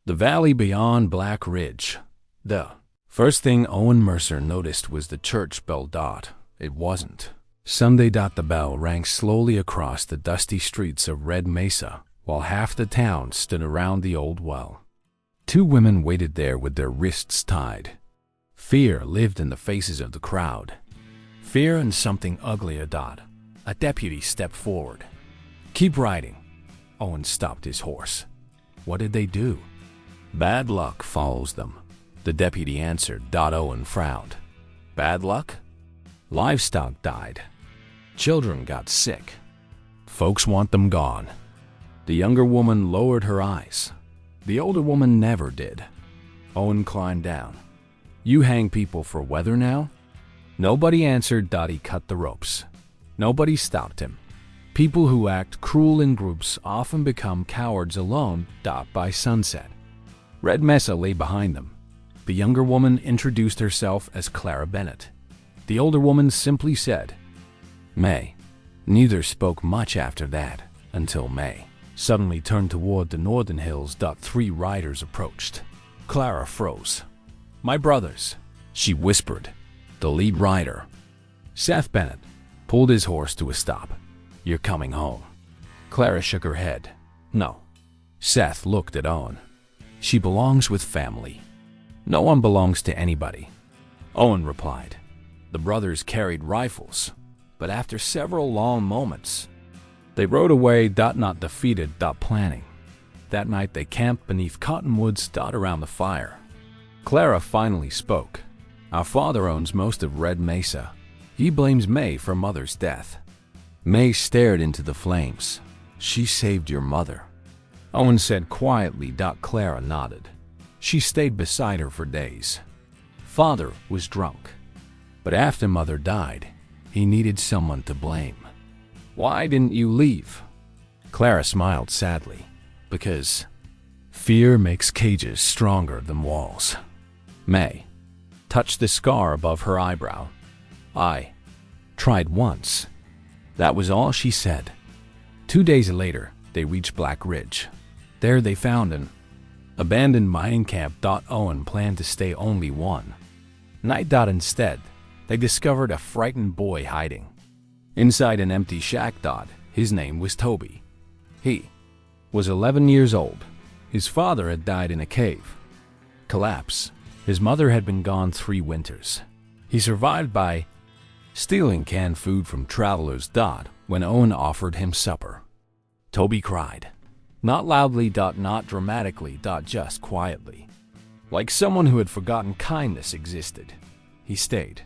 The valley beyond Black Ridge. The first thing Owen Mercer noticed was the church bell. It wasn't Sunday. The bell rang slowly across the dusty streets of Red Mesa, while half the town stood around the old well. Two women waited there with their wrists tied. Fear lived in the faces of the crowd. Fear and something uglier. A deputy stepped forward. "Keep riding." Owen stopped his horse. "What did they do?" "Bad luck follows them," the deputy answered. Owen frowned. "Bad luck?" "Livestock died. Children got sick. Folks want them gone." The younger woman lowered her eyes. The older woman never did. Owen climbed down. "You hang people for weather now?" Nobody answered. He cut the ropes. Nobody stopped him. People who act cruel in groups often become cowards alone. By sunset, Red Mesa lay behind them. The younger woman introduced herself as Clara Bennett. The older woman simply said, "May." Neither spoke much after that, until May suddenly turned toward the northern hills. Three riders approached. Clara froze. "My brothers," she whispered. The lead rider, Seth Bennett, pulled his horse to a stop. "You're coming home." Clara shook her head. "No." Seth looked at Owen. "She belongs with family." "No one belongs to anybody," Owen replied. The brothers carried rifles, but after several long moments, they rode away. Not defeated. Planning. That night they camped beneath cottonwoods. Around the fire. Clara finally spoke. "Our father owns most of Red Mesa. He blames May for Mother's death." May stared into the flames. "She saved your mother," Owen said quietly. Clara nodded. "She stayed beside her for days. Father was drunk, but after Mother died, he needed someone to blame." "Why didn't you leave?" Clara smiled sadly. "Because fear makes cages stronger than walls." May touched the scar above her eyebrow. "I tried once." That was all she said. 2 days later, they reached Black Ridge. There they found an abandoned mining camp. Owen planned to stay only one night. Instead, they discovered a frightened boy hiding inside an empty shack. His name was Toby. He was 11 years old. His father had died in a cave collapse. His mother had been gone 3 winters. He survived by stealing canned food from travelers. When Owen offered him supper, Toby cried. Not loudly. Not dramatically. Just quietly. Like someone who had forgotten kindness existed. He stayed.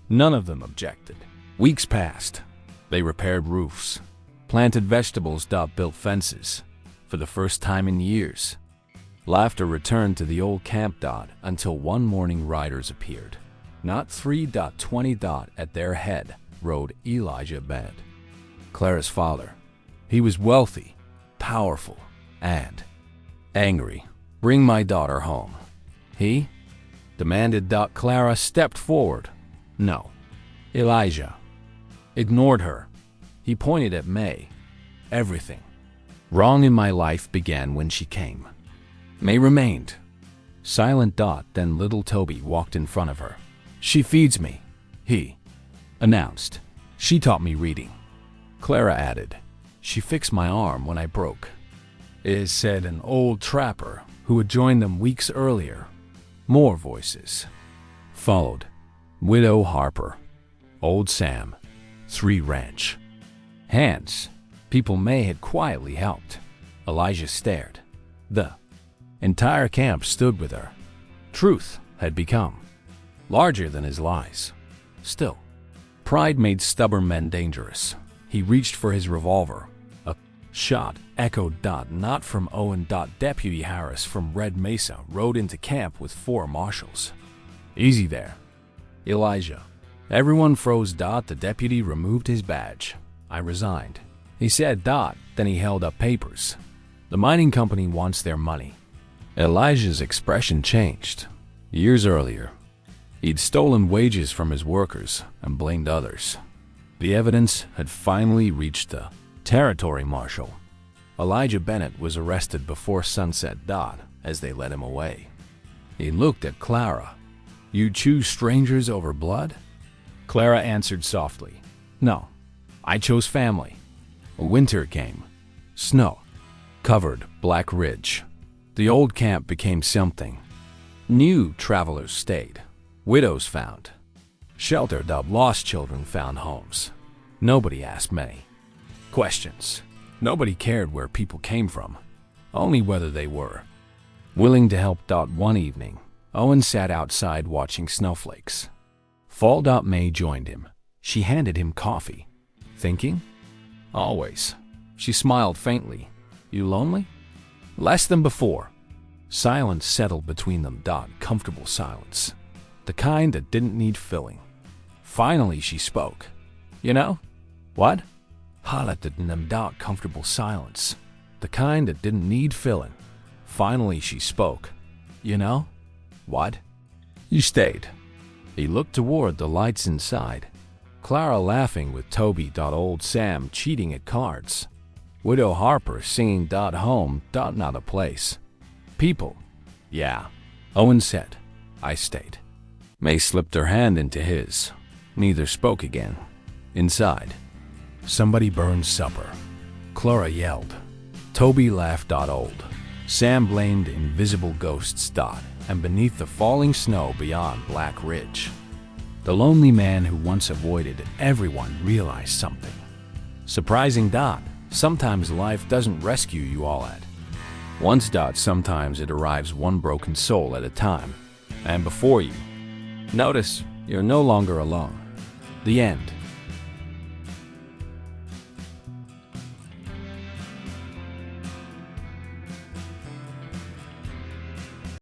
None of them objected. Weeks passed. They repaired roofs, planted vegetables. Built fences. For the first time in years, laughter returned to the old camp. Until one morning riders appeared. Not 3.20. At their head rode Elijah Bennett, Clara's father. He was wealthy, powerful, and angry. "Bring my daughter home," he demanded. Clara stepped forward. "No." Elijah ignored her. He pointed at May. "Everything wrong in my life began when she came." May remained silent. Then little Toby walked in front of her. "She feeds me," he announced. "She taught me reading," Clara added. "She fixed my arm when I broke," said an old trapper who had joined them weeks earlier. More voices followed. Widow Harper, Old Sam, 3 ranch hands, people May had quietly helped. Elijah stared. The entire camp stood with her. Truth had become larger than his lies. Still, pride made stubborn men dangerous. He reached for his revolver. A shot echoed. Not from Owen. Deputy Harris from Red Mesa rode into camp with 4 marshals. "Easy there, Elijah." Everyone froze. The deputy removed his badge. "I resigned," he said. Then he held up papers. "The mining company wants their money." Elijah's expression changed. Years earlier, he'd stolen wages from his workers and blamed others. The evidence had finally reached the territory marshal. Elijah Bennett was arrested before sunset. as they led him away. He looked at Clara. "You choose strangers over blood?" Clara answered softly, "No, I chose family." Winter came. Snow covered Black Ridge. The old camp became something new. Travelers stayed. Widows found shelter. Lost children found homes. Nobody asked many questions. Nobody cared where people came from, only whether they were willing to help. One evening, Owen sat outside watching snowflakes fall. May joined him. She handed him coffee. "Thinking?" "Always." She smiled faintly. "You lonely?" "Less than before." Silence settled between them. Comfortable silence. The kind that didn't need filling. Finally she spoke. "You know?" "What?" Highlighted in them. Comfortable silence. The kind that didn't need filling. Finally she spoke. "You know?" "What?" "You stayed." He looked toward the lights inside. Clara laughing with Toby. Old Sam cheating at cards. Widow Harper singing. Home. Not a place. People. "Yeah," Owen said. "I stayed." May slipped her hand into his. Neither spoke again. Inside, somebody burned supper. Clara yelled. Toby laughed. Old Sam blamed invisible ghosts. And beneath the falling snow beyond Black Ridge, the lonely man who once avoided everyone realized something surprising. Sometimes life doesn't rescue you all at once. Sometimes it arrives one broken soul at a time, and before you notice, you're no longer alone. The end.